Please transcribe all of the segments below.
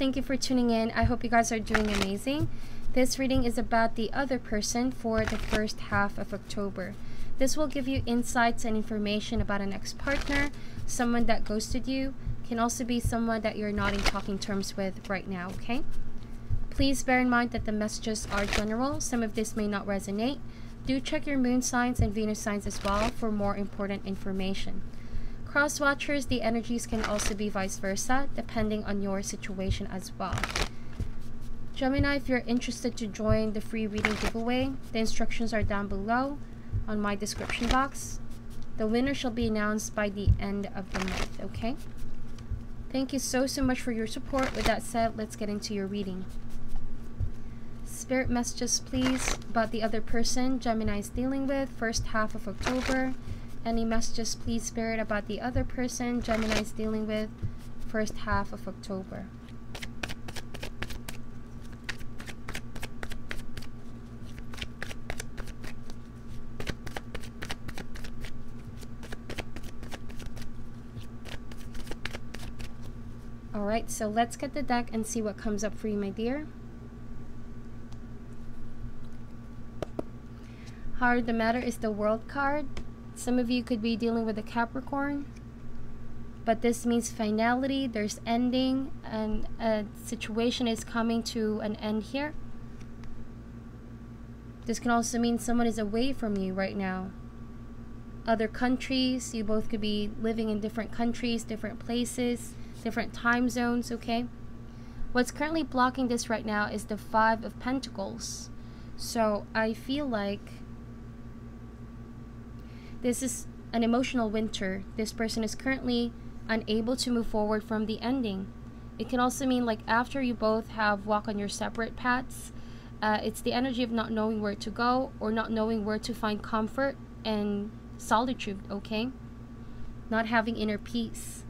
Thank you for tuning in. I hope you guys are doing amazing. This reading is about the other person for the first half of October. This will give you insights and information about an ex-partner, someone that ghosted you, can also be someone that you're not in talking terms with right now, okay? Please bear in mind that the messages are general. Some of this may not resonate. Do check your moon signs and Venus signs as well for more important information. Cross watchers, the energies can also be vice versa, depending on your situation as well. Gemini, if you're interested to join the free reading giveaway, the instructions are down below on my description box. The winner shall be announced by the end of the month, okay? Thank you so much for your support. With that said, let's get into your reading. Spirit messages, please, about the other person Gemini is dealing with, first half of October. Any messages, please, Spirit, about the other person Gemini is dealing with, first half of October. Alright, so let's get the deck and see what comes up for you, my dear. Heart of the Matter is the World card. Some of you could be dealing with a Capricorn, but this means finality, there's ending, and a situation is coming to an end here. This can also mean someone is away from you right now. Other countries, you both could be living in different countries, different places, different time zones, okay? What's currently blocking this right now is the Five of Pentacles. So I feel like this is an emotional winter. This person is currently unable to move forward from the ending. It can also mean like after you both have walked on your separate paths, it's the energy of not knowing where to go or not knowing where to find comfort and solitude, okay? Not having inner peace.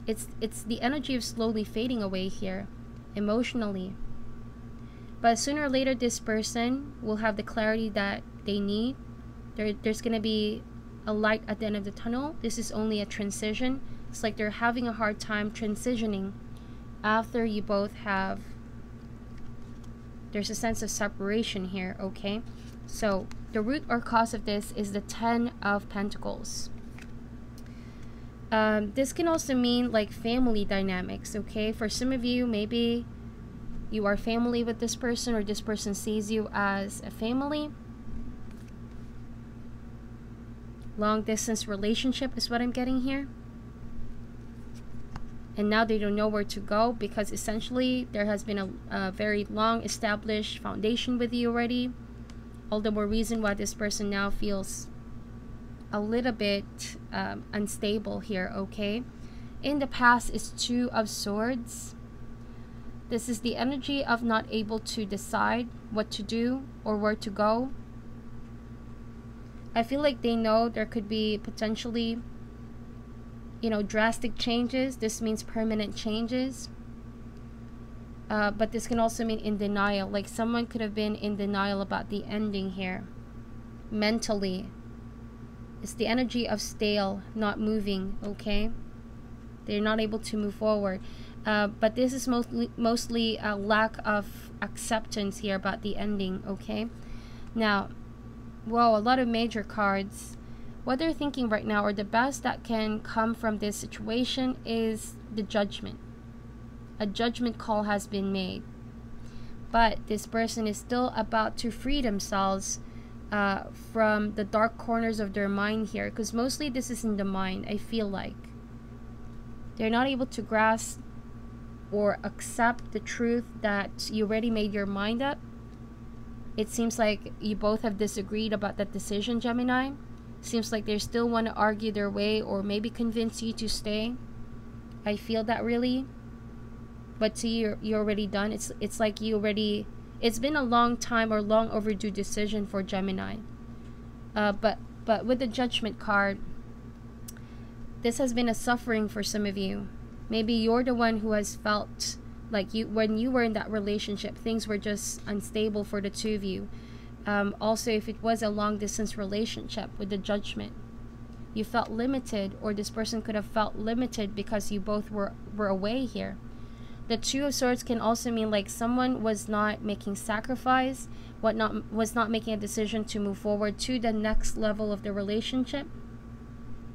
It's the energy of slowly fading away here, emotionally. But sooner or later, this person will have the clarity that they need. There's going to be a light at the end of the tunnel. This is only a transition. It's like they're having a hard time transitioning after you both have... There's a sense of separation here, okay? So the root or cause of this is the Ten of Pentacles. This can also mean like family dynamics, okay? For some of you, maybe you are family with this person or this person sees you as a family. Long distance relationship is what I'm getting here. And now they don't know where to go because essentially there has been a very long established foundation with you already. All the more reason why this person now feels a little bit unstable here, okay? In the past is Two of Swords. This is the energy of not able to decide what to do or where to go. I feel like they know there could be potentially, you know, drastic changes. This means permanent changes. But this can also mean in denial. Like someone could have been in denial about the ending here. Mentally. It's the energy of stale, not moving, okay? They're not able to move forward. But this is mostly a lack of acceptance here about the ending, okay? Now, whoa, a lot of major cards. What they're thinking right now, or the best that can come from this situation, is the judgment. A judgment call has been made. But this person is still about to free themselves from the dark corners of their mind here. Because mostly this is in the mind, I feel like. They're not able to grasp or accept the truth that you already made your mind up. It seems like you both have disagreed about that decision, Gemini. Seems like they still want to argue their way or maybe convince you to stay. I feel that really. But to you, you're already done. It's like you already... It's been a long time or long overdue decision for Gemini. But with the Judgment card, this has been a suffering for some of you. Maybe you're the one who has felt like when you were in that relationship, things were just unstable for the two of you. Also, if it was a long distance relationship with the Judgment, you felt limited, or this person could have felt limited because you both were away here. The Two of Swords can also mean like someone was not making sacrifice, was not making a decision to move forward to the next level of the relationship.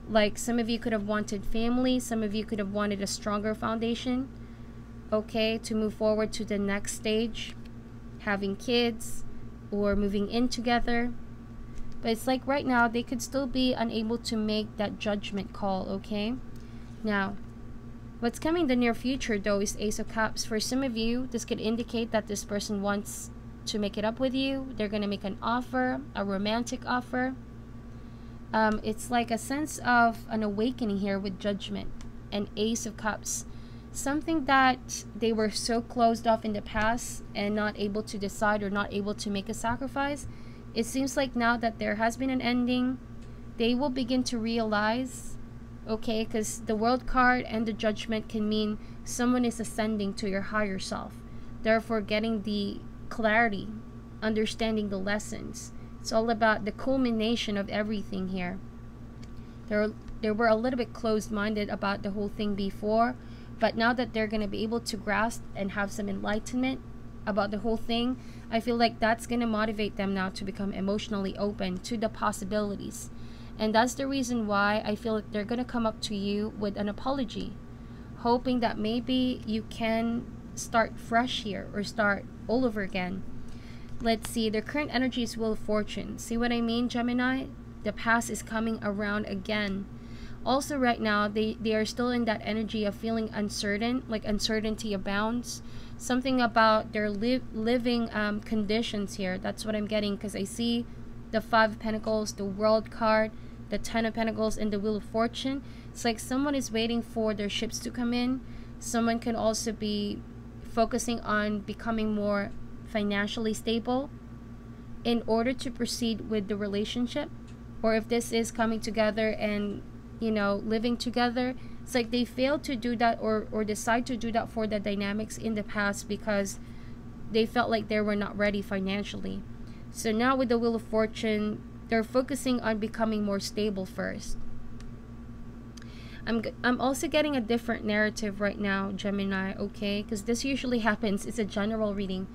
Like some of you could have wanted family, some of you could have wanted a stronger foundation, okay, to move forward to the next stage, having kids or moving in together. But it's like right now they could still be unable to make that judgment call, okay? Now, what's coming in the near future though is Ace of Cups. For some of you, this could indicate that this person wants to make it up with you. They're going to make an offer, a romantic offer. It's like a sense of an awakening here with Judgment and Ace of Cups. Something that they were so closed off in the past and not able to decide or not able to make a sacrifice. It seems like now that there has been an ending, they will begin to realize, okay, because the World card and the Judgment can mean someone is ascending to your higher self. Therefore, getting the clarity, understanding the lessons. It's all about the culmination of everything here. They were a little bit closed-minded about the whole thing before, but now that they're going to be able to grasp and have some enlightenment about the whole thing, I feel like that's going to motivate them now to become emotionally open to the possibilities. And that's the reason why I feel like they're going to come up to you with an apology, hoping that maybe you can start fresh here or start all over again. Let's see, their current energy is Wheel of Fortune. See what I mean, Gemini? The past is coming around again. Also right now, they are still in that energy of feeling uncertain, like uncertainty abounds. Something about their living conditions here. That's what I'm getting, because I see the Five of Pentacles, the World card, the Ten of Pentacles, and the Wheel of Fortune. It's like someone is waiting for their ships to come in. Someone can also be focusing on becoming more financially stable in order to proceed with the relationship. Or if this is coming together and, you know, living together, it's like they failed to do that or decide to do that for the dynamics in the past because they felt like they were not ready financially. So now with the Wheel of Fortune, they're focusing on becoming more stable first. I'm also getting a different narrative right now, Gemini, okay? Because this usually happens. It's a general reading.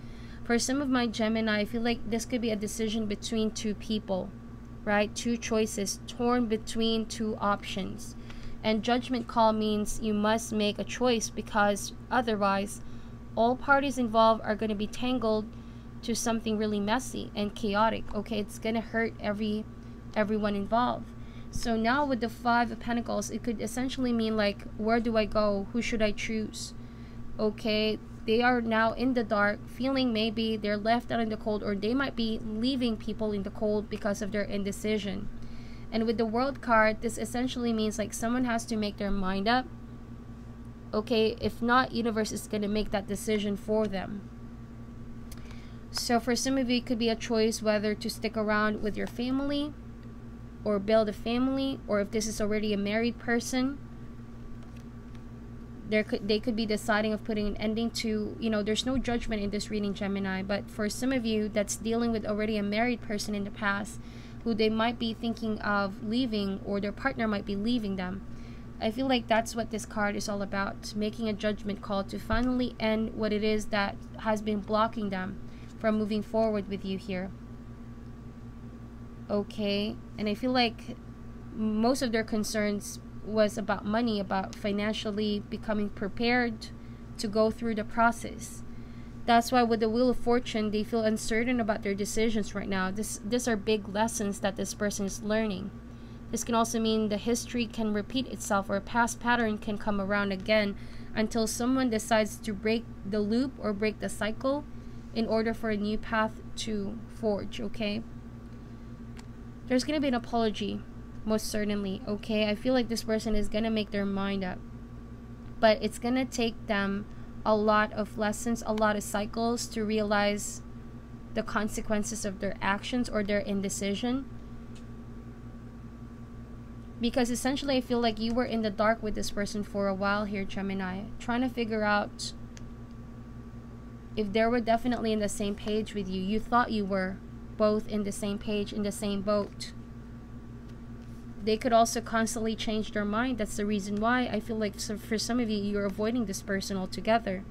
For some of my Gemini, I feel like this could be a decision between two people, right? Two choices, torn between two options. And judgment call means you must make a choice, because otherwise all parties involved are going to be tangled to something really messy and chaotic, okay? It's going to hurt everyone involved. So now with the Five of Pentacles, it could essentially mean like, where do I go? Who should I choose? Okay, they are now in the dark, feeling maybe they're left out in the cold, or they might be leaving people in the cold because of their indecision. And with the World card, this essentially means like someone has to make their mind up. Okay, if not, universe is going to make that decision for them. So for some of you, it could be a choice whether to stick around with your family or build a family, or if this is already a married person, they could be deciding of putting an ending to, you know, there's no judgment in this reading, Gemini, but for some of you that's dealing with already a married person in the past who they might be thinking of leaving, or their partner might be leaving them, I feel like that's what this card is all about, making a judgment call to finally end what it is that has been blocking them from moving forward with you here. Okay, and I feel like most of their concerns was about money, about financially becoming prepared to go through the process. That's why with the Wheel of Fortune, they feel uncertain about their decisions right now. These are big lessons that this person is learning. This can also mean the history can repeat itself, or a past pattern can come around again until someone decides to break the loop or break the cycle in order for a new path to forge, okay? There's going to be an apology, most certainly, okay? I feel like this person is going to make their mind up. But it's going to take them a lot of lessons, a lot of cycles to realize the consequences of their actions or their indecision. Because essentially, I feel like you were in the dark with this person for a while here, Gemini, trying to figure out if they were definitely in the same page with you. You thought you were both in the same page, in the same boat. They could also constantly change their mind. That's the reason why I feel like for some of you, you're avoiding this person altogether.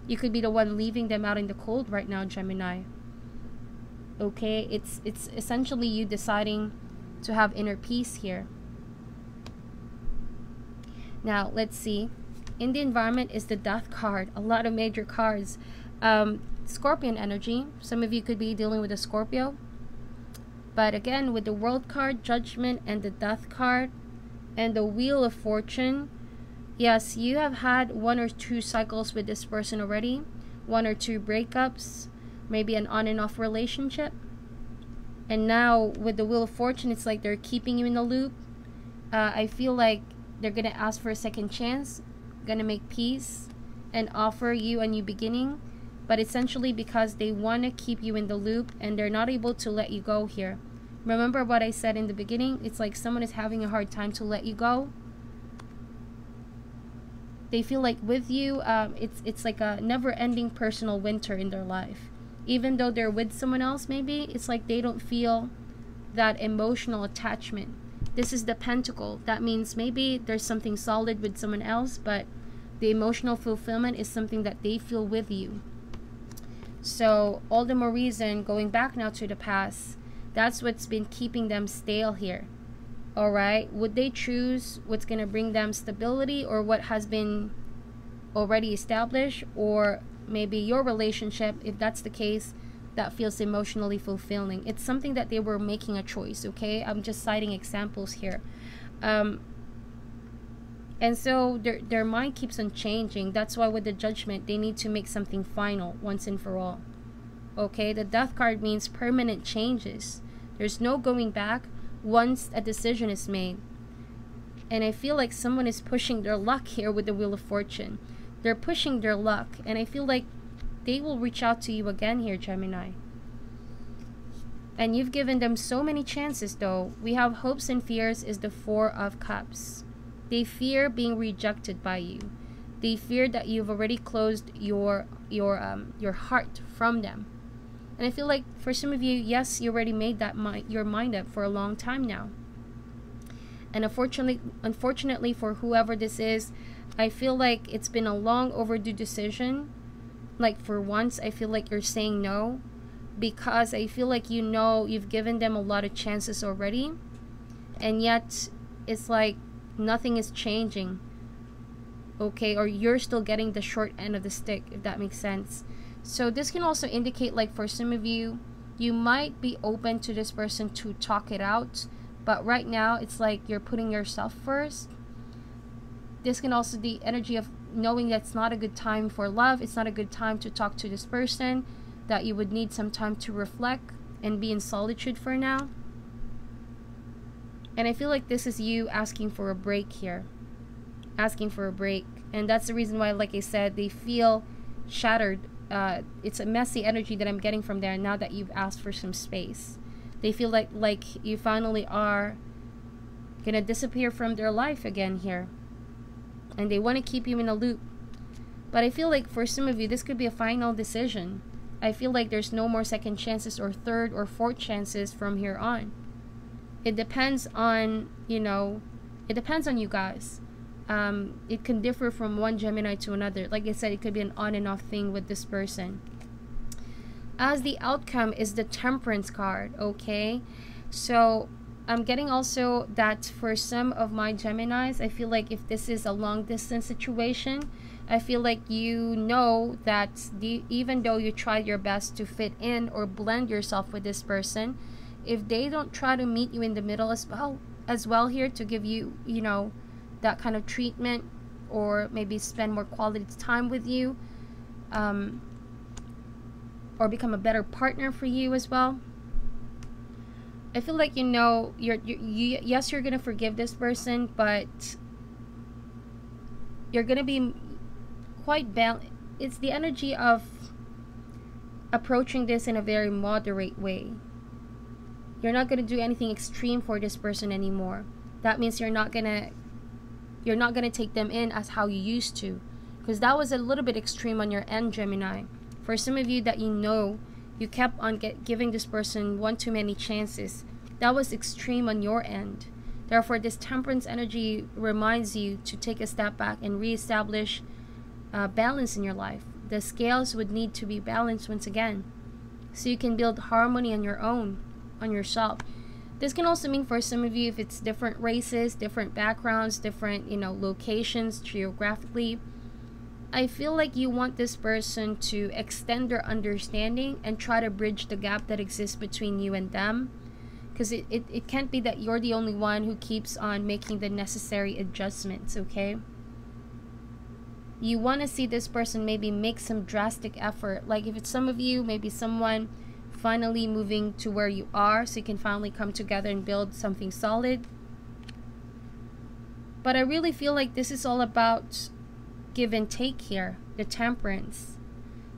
You could be the one leaving them out in the cold right now, Gemini. Okay, it's essentially you deciding to have inner peace here. Now, let's see. In the environment is the Death card. A lot of major cards. Scorpion energy. Some of you could be dealing with a Scorpio. But again, with the World card, Judgment, and the Death card, and the Wheel of Fortune, yes, you have had 1 or 2 cycles with this person already. 1 or 2 breakups. Maybe an on and off relationship. And now with the Wheel of Fortune, it's like they're keeping you in the loop. I feel like they're going to ask for a second chance, going to make peace, and offer you a new beginning. But essentially because they want to keep you in the loop and they're not able to let you go here. Remember what I said in the beginning? It's like someone is having a hard time to let you go. They feel like with you, it's like a never-ending personal winter in their life. Even though they're with someone else, maybe, it's like they don't feel that emotional attachment. This is the Pentacle. That means maybe there's something solid with someone else, but the emotional fulfillment is something that they feel with you. So all the more reason, going back now to the past, that's what's been keeping them stale here. Alright, would they choose what's going to bring them stability, or what has been already established, or maybe your relationship, if that's the case, that feels emotionally fulfilling? It's something that they were making a choice, okay? I'm just citing examples here. And so their mind keeps on changing. That's why with the Judgment, they need to make something final once and for all. Okay, the Death card means permanent changes. There's no going back once a decision is made. And I feel like someone is pushing their luck here with the Wheel of Fortune. They're pushing their luck, and I feel like they will reach out to you again here, Gemini. And you've given them so many chances, though. We have hopes and fears is the 4 of Cups. They fear being rejected by you. They fear that you've already closed your heart from them. And I feel like for some of you, yes, you already made that your mind up for a long time now. And unfortunately for whoever this is, I feel like it's been a long overdue decision. Like for once, I feel like you're saying no, because I feel like you know you've given them a lot of chances already, and yet it's like nothing is changing. Okay, or you're still getting the short end of the stick, if that makes sense. So this can also indicate, like for some of you, you might be open to this person to talk it out, but right now it's like you're putting yourself first. This can also be energy of knowing that it's not a good time for love. It's not a good time to talk to this person, that you would need some time to reflect and be in solitude for now. And I feel like this is you asking for a break here. Asking for a break. And that's the reason why, like I said, they feel shattered. It's a messy energy that I'm getting from there now that you've asked for some space. They feel like you finally are gonna disappear from their life again here. And they want to keep you in a loop. But I feel like for some of you, this could be a final decision. I feel like there's no more second chances or third or fourth chances from here on. It depends on, it depends on you guys. It can differ from one Gemini to another. Like I said, it could be an on and off thing with this person. As the outcome is the Temperance card, okay? So I'm getting also that for some of my Geminis, I feel like if this is a long distance situation, I feel like you know that even though you try your best to fit in or blend yourself with this person, if they don't try to meet you in the middle as well here to give you, that kind of treatment, or maybe spend more quality time with you, or become a better partner for you as well, I feel like yes, you're gonna forgive this person, but you're gonna be quite balanced. It's the energy of approaching this in a very moderate way. You're not gonna do anything extreme for this person anymore. That means you're not gonna take them in as how you used to, because that was a little bit extreme on your end, Gemini. For some of you that you kept on giving this person one too many chances. That was extreme on your end. Therefore, this Temperance energy reminds you to take a step back and reestablish balance in your life. the scales would need to be balanced once again, so you can build harmony on your own, on yourself. This can also mean for some of you, if it's different races, different backgrounds, different, locations geographically, I feel like you want this person to extend their understanding and try to bridge the gap that exists between you and them. Because it can't be that you're the only one who keeps on making the necessary adjustments, okay? You want to see this person maybe make some drastic effort. Like if it's some of you, maybe someone finally moving to where you are so you can finally come together and build something solid. But I really feel like this is all about give and take here, the temperance.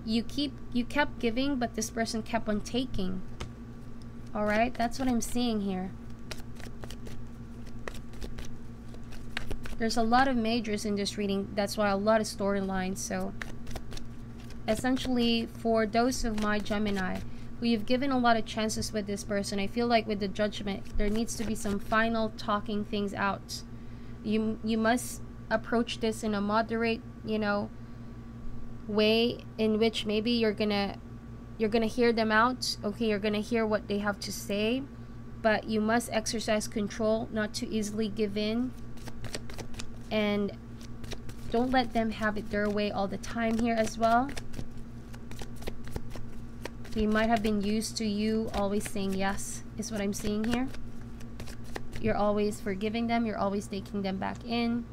You kept giving, but this person kept on taking. All right, that's what I'm seeing here. There's a lot of majors in this reading. That's why a lot of storylines. So essentially, for those of my Gemini who you've given a lot of chances with this person, I feel like with the Judgment, there needs to be some final talking things out. You must approach this in a moderate, way in which maybe you're gonna hear them out. Okay, you're gonna hear what they have to say, but you must exercise control not to easily give in, and don't let them have it their way all the time here as well. They might have been used to you always saying yes, is what I'm seeing here. You're always forgiving them, you're always taking them back in.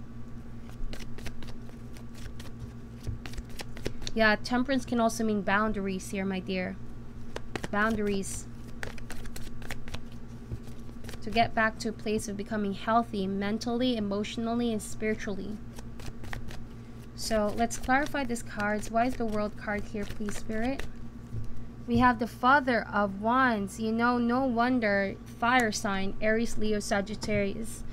Yeah, temperance can also mean boundaries here, my dear. Boundaries. To get back to a place of becoming healthy mentally, emotionally, and spiritually. So let's clarify these cards. Why is the World card here, please, Spirit? We have the Father of Wands. No wonder. Fire sign, Aries, Leo, Sagittarius.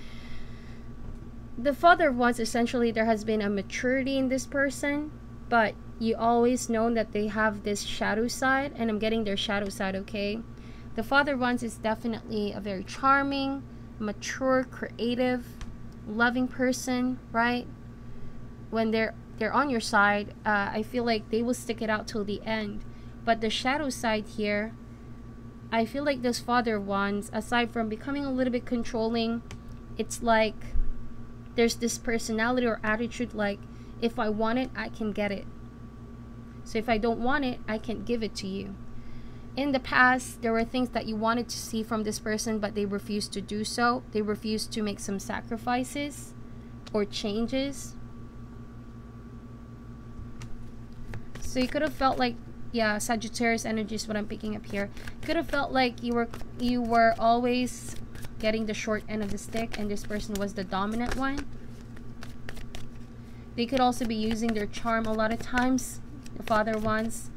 The Father of Wands, essentially, there has been a maturity in this person, but you always know that they have this shadow side, and I'm getting their shadow side, okay? The Father of Wands is definitely a very charming, mature, creative, loving person, right? When they're on your side, I feel like they will stick it out till the end. But the shadow side here, I feel like this Father of Wands, aside from becoming a little bit controlling, it's like there's this personality or attitude like, if I want it, I can get it. So if I don't want it, I can't give it to you. In the past, there were things that you wanted to see from this person, but they refused to do so. They refused to make some sacrifices or changes. So you could have felt like, yeah, Sagittarius energy is what I'm picking up here. Could have felt like you were always getting the short end of the stick, and this person was the dominant one. They could also be using their charm a lot of times. The Father wants,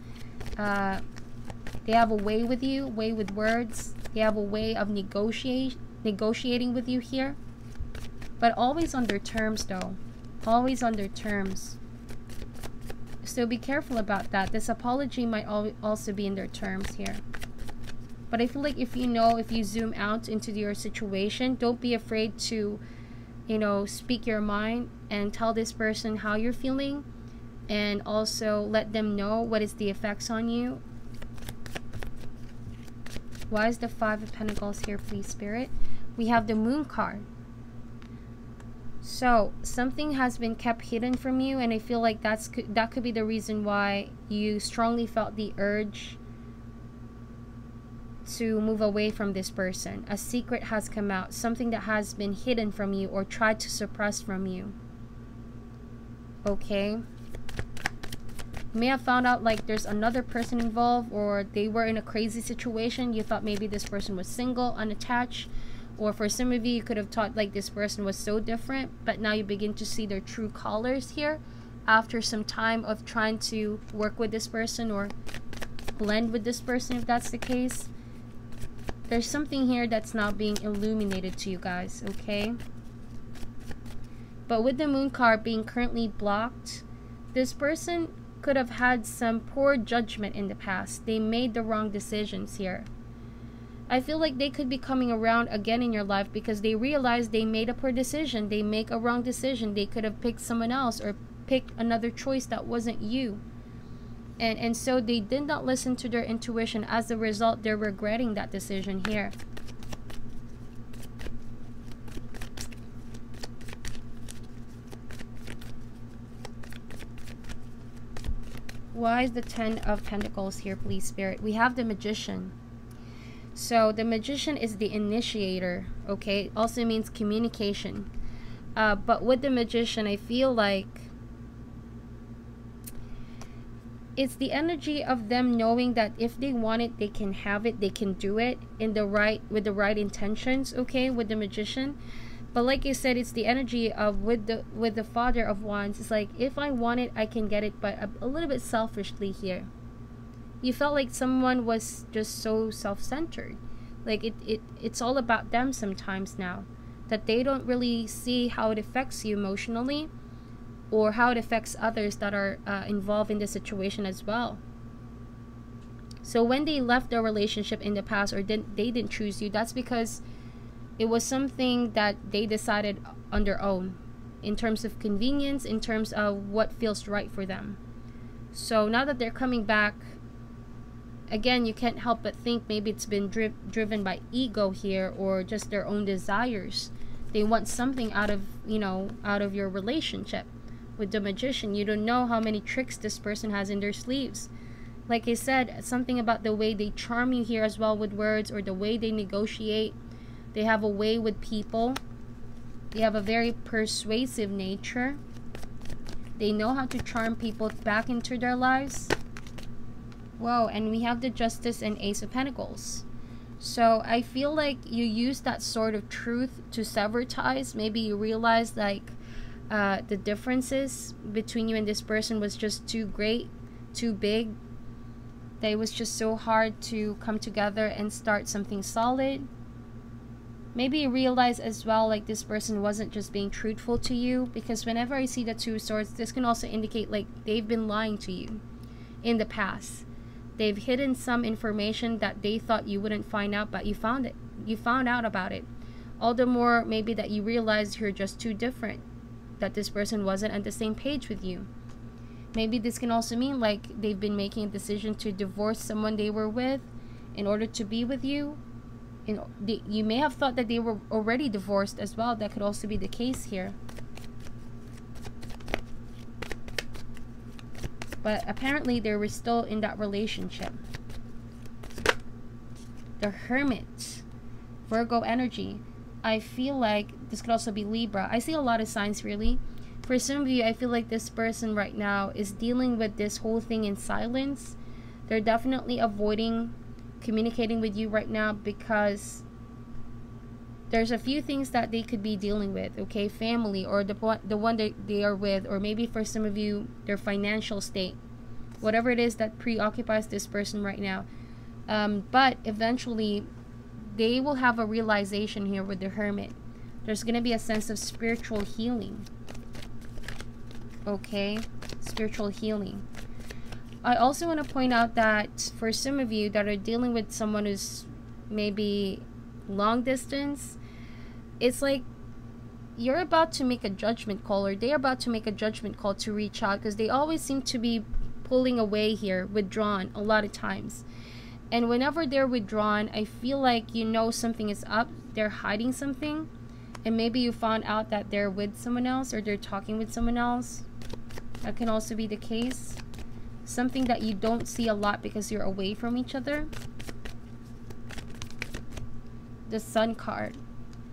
they have a way with you, way with words. They have a way of negotiating with you here. But always on their terms, though. Always on their terms. So be careful about that. This apology might also be in their terms here. But I feel like if you zoom out into your situation, don't be afraid to, speak your mind and tell this person how you're feeling, and also let them know what is the effects on you. Why is the Five of Pentacles here, please, Spirit? We have the Moon card. So something has been kept hidden from you, and I feel like that could be the reason why you strongly felt the urge to move away from this person. A secret has come out, something that has been hidden from you or tried to suppress from you. Okay, you may have found out like there's another person involved, or they were in a crazy situation. You thought maybe this person was single, unattached, or for some of you, you could have thought like this person was so different, but now you begin to see their true colors here after some time of trying to work with this person or blend with this person, if that's the case. There's something here that's now being illuminated to you guys, okay? But with the Moon card being currently blocked, this person could have had some poor judgment in the past. They made the wrong decisions here. I feel like they could be coming around again in your life because they realize they made a poor decision. They make a wrong decision. They could have picked someone else or picked another choice that wasn't you. And so they did not listen to their intuition. As a result, they're regretting that decision here. Why is the 10 of Pentacles here, please, Spirit? We have the Magician. So the Magician is the initiator, okay? Also means communication. But with the Magician, I feel like it's the energy of them knowing that if they want it, they can have it, they can do it in the right, with the right intentions, okay, with the Magician. But like I said, it's the energy of with the Father of Wands. It's like, if I want it, I can get it, but a little bit selfishly here. You felt like someone was just so self-centered. Like it's all about them sometimes now. That they don't really see how it affects you emotionally, or how it affects others that are involved in the situation as well. So when they left their relationship in the past, or they didn't choose you, that's because it was something that they decided on their own, in terms of convenience, in terms of what feels right for them. So now that they're coming back, again, you can't help but think maybe it's been driven by ego here, or just their own desires. They want something out of, you know, out of your relationship. With the Magician, you don't know how many tricks this person has in their sleeves. Like I said, something about the way they charm you here as well with words, or the way they negotiate. They have a way with people. They have a very persuasive nature. They know how to charm people back into their lives. Whoa, and we have the Justice and Ace of Pentacles. So I feel like you use that sort of truth to sever ties. Maybe you realize like the differences between you and this person was just too great, too big. That it was just so hard to come together and start something solid. Maybe you realize as well like this person wasn't just being truthful to you, because whenever I see the Two of Swords, this can also indicate like they've been lying to you in the past. They've hidden some information that they thought you wouldn't find out, but you found it. You found out about it. All the more maybe that you realize you're just too different, that this person wasn't on the same page with you. Maybe this can also mean like they've been making a decision to divorce someone they were with in order to be with you. You may have thought that they were already divorced as well. That could also be the case here. But apparently they were still in that relationship. The Hermit, Virgo energy. I feel like this could also be Libra. I see a lot of signs really. For some of you, I feel like this person right now is dealing with this whole thing in silence. They're definitely avoiding communicating with you right now, because there's a few things that they could be dealing with, okay? Family, or the one that they are with, or maybe for some of you, their financial state. Whatever it is that preoccupies this person right now. But eventually, they will have a realization here with the Hermit. There's going to be a sense of spiritual healing. Okay? Spiritual healing. I also want to point out that for some of you that are dealing with someone who's maybe long distance, it's like you're about to make a judgment call, or they're about to make a judgment call to reach out, because they always seem to be pulling away here, withdrawn a lot of times. And whenever they're withdrawn, I feel like you know something is up. They're hiding something, and maybe you found out that they're with someone else, or they're talking with someone else. That can also be the case. Something that you don't see a lot because you're away from each other. The Sun card.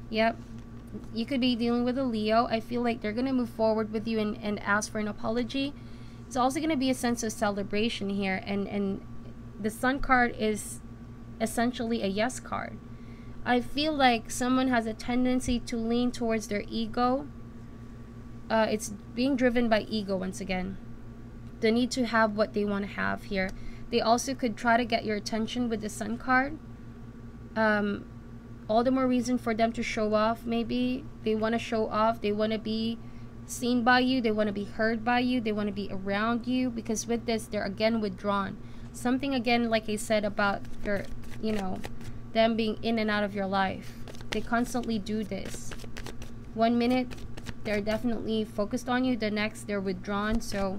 Yep. You could be dealing with a Leo. I feel like they're going to move forward with you and ask for an apology. It's also going to be a sense of celebration here. And the Sun card is essentially a yes card. I feel like someone has a tendency to lean towards their ego. It's being driven by ego once again. The need to have what they want to have here. They also could try to get your attention with the Sun card. All the more reason for them to show off. Maybe they want to show off. They want to be seen by you. They want to be heard by you. They want to be around you, because with this, they're again withdrawn. Something again, like I said, about your, you know, them being in and out of your life. They constantly do this. 1 minute, they're definitely focused on you. The next, they're withdrawn. So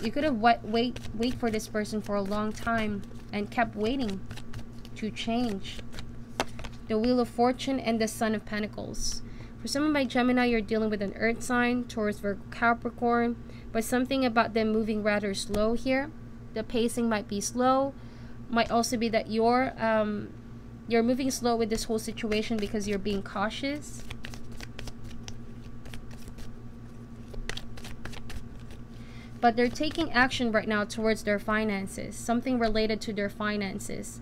You could have wait for this person for a long time and kept waiting to change. The Wheel of Fortune and the Sun of Pentacles. For some of my Gemini, you're dealing with an earth sign, Taurus, Virgo, Capricorn, but something about them moving rather slow here. The pacing might be slow. Might also be that you're moving slow with this whole situation because you're being cautious. But they're taking action right now towards their finances, something related to their finances.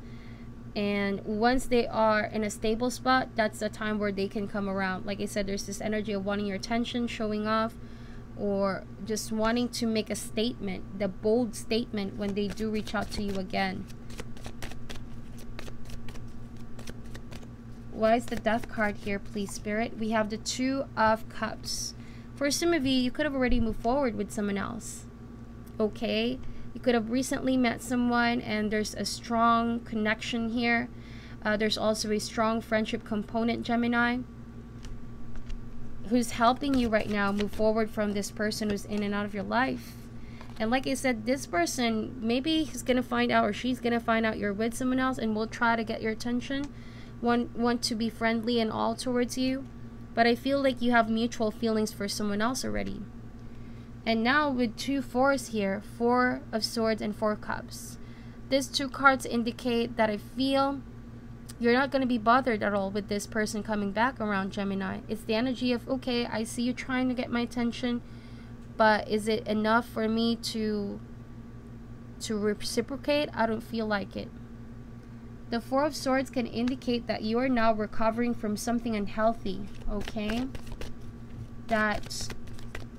And once they are in a stable spot, that's the time where they can come around. Like I said, there's this energy of wanting your attention, showing off, or just wanting to make a statement, the bold statement when they do reach out to you again. Why is the Death card here, please, Spirit? We have the Two of Cups. For some of you, you could have already moved forward with someone else. Okay? You could have recently met someone and there's a strong connection here. There's also a strong friendship component, Gemini, who's helping you right now move forward from this person who's in and out of your life. And like I said, this person, maybe he's going to find out or she's going to find out you're with someone else and will try to get your attention. Want to be friendly and all towards you. But I feel like you have mutual feelings for someone else already. And now with two fours here, Four of Swords and Four Cups. These two cards indicate that I feel you're not going to be bothered at all with this person coming back around, Gemini. It's the energy of, okay, I see you trying to get my attention, but is it enough for me to reciprocate? I don't feel like it. The Four of Swords can indicate that you are now recovering from something unhealthy, okay? That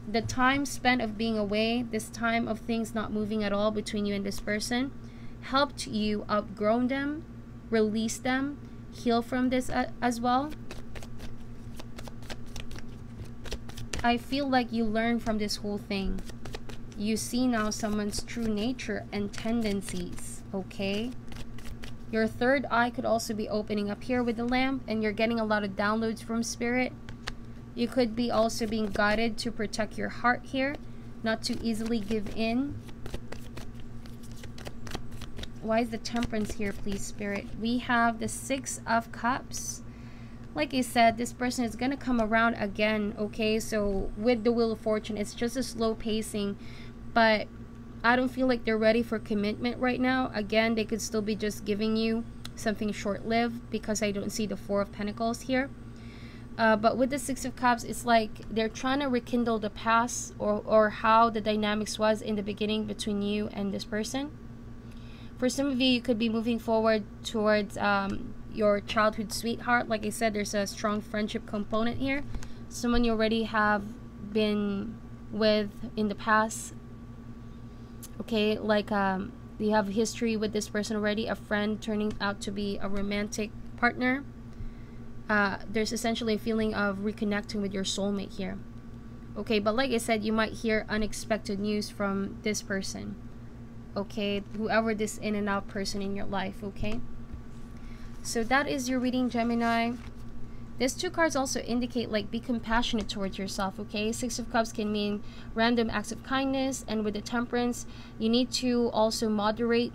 the time spent of being away, this time of things not moving at all between you and this person, helped you outgrow them, release them, heal from this as well. I feel like you learn from this whole thing. You see now someone's true nature and tendencies, okay? Your third eye could also be opening up here with the lamp, and you're getting a lot of downloads from Spirit. You could be also being guided to protect your heart here, not to easily give in. Why is the Temperance here, please, Spirit? We have the Six of Cups. Like I said, this person is going to come around again, okay? So with the Wheel of Fortune, it's just a slow pacing, but I don't feel like they're ready for commitment right now. Again, they could still be just giving you something short-lived because I don't see the Four of Pentacles here. But with the Six of Cups, it's like they're trying to rekindle the past or how the dynamics was in the beginning between you and this person. For some of you, you could be moving forward towards your childhood sweetheart. Like I said, there's a strong friendship component here. Someone you already have been with in the past. Okay, like you have history with this person already, a friend turning out to be a romantic partner. There's essentially a feeling of reconnecting with your soulmate here. Okay, but like I said, you might hear unexpected news from this person. Okay, whoever this in and out person in your life, okay? So that is your reading, Gemini. These two cards also indicate, like, be compassionate towards yourself, okay? Six of Cups can mean random acts of kindness, and with the Temperance, you need to also moderate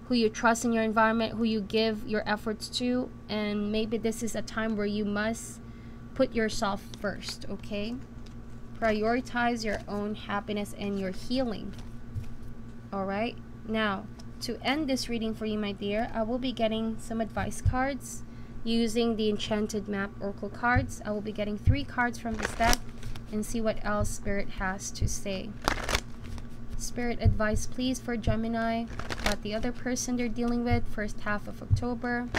who you trust in your environment, who you give your efforts to, and maybe this is a time where you must put yourself first, okay? Prioritize your own happiness and your healing. Alright, now to end this reading for you, my dear, I will be getting some advice cards using the Enchanted Map Oracle cards. I will be getting 3 cards from this deck and see what else Spirit has to say. Spirit advice, please, for Gemini about the other person they're dealing with, first half of October.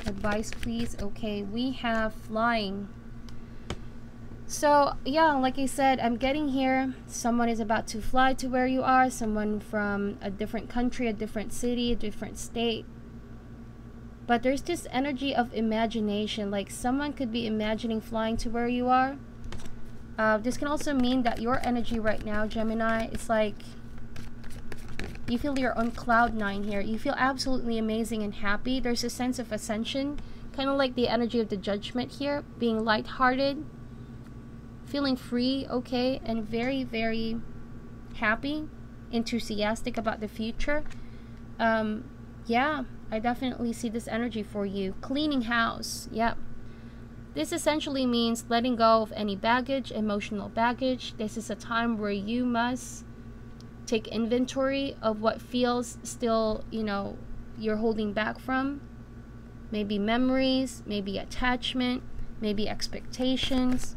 Advice, please. Okay, we have flying. So, yeah, like I said, I'm getting here. Someone is about to fly to where you are. Someone from a different country, a different city, a different state. But there's this energy of imagination. Like someone could be imagining flying to where you are. This can also mean that your energy right now, Gemini, it's like you feel you're on cloud 9 here. You feel absolutely amazing and happy. There's a sense of ascension Kind of like the energy of the Judgment here, being lighthearted, feeling free, okay, and very, very happy, enthusiastic about the future. Yeah, I definitely see this energy for you. Cleaning house, yep. This essentially means letting go of any baggage, emotional baggage. This is a time where you must take inventory of what feels still, you know, you're holding back from. Maybe memories, maybe attachment, maybe expectations.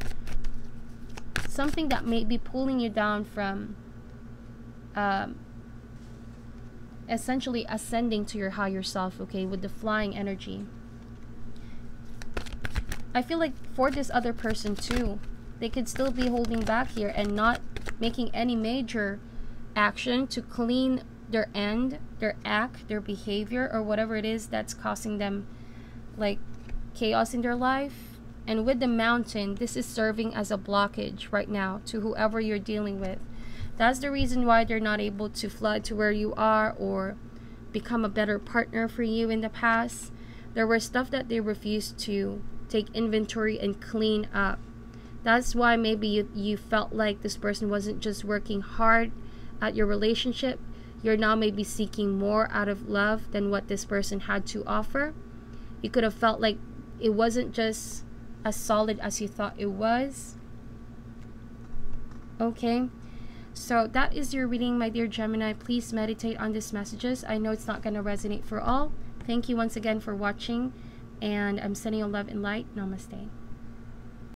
Something that may be pulling you down from essentially ascending to your higher self, okay, with the flying energy. I feel like for this other person too, they could still be holding back here and not making any major action to clean their end, their act, their behavior, or whatever it is that's causing them like chaos in their life. And with the Mountain, this is serving as a blockage right now to whoever you're dealing with. That's the reason why they're not able to flood to where you are or become a better partner for you in the past. There were stuff that they refused to take inventory and clean up. That's why maybe you felt like this person wasn't just working hard at your relationship. You're now maybe seeking more out of love than what this person had to offer. You could have felt like it wasn't just as solid as you thought it was. Okay, so that is your reading, my dear Gemini. Please meditate on these messages. I know it's not going to resonate for all. Thank you once again for watching, and I'm sending you love and light. Namaste.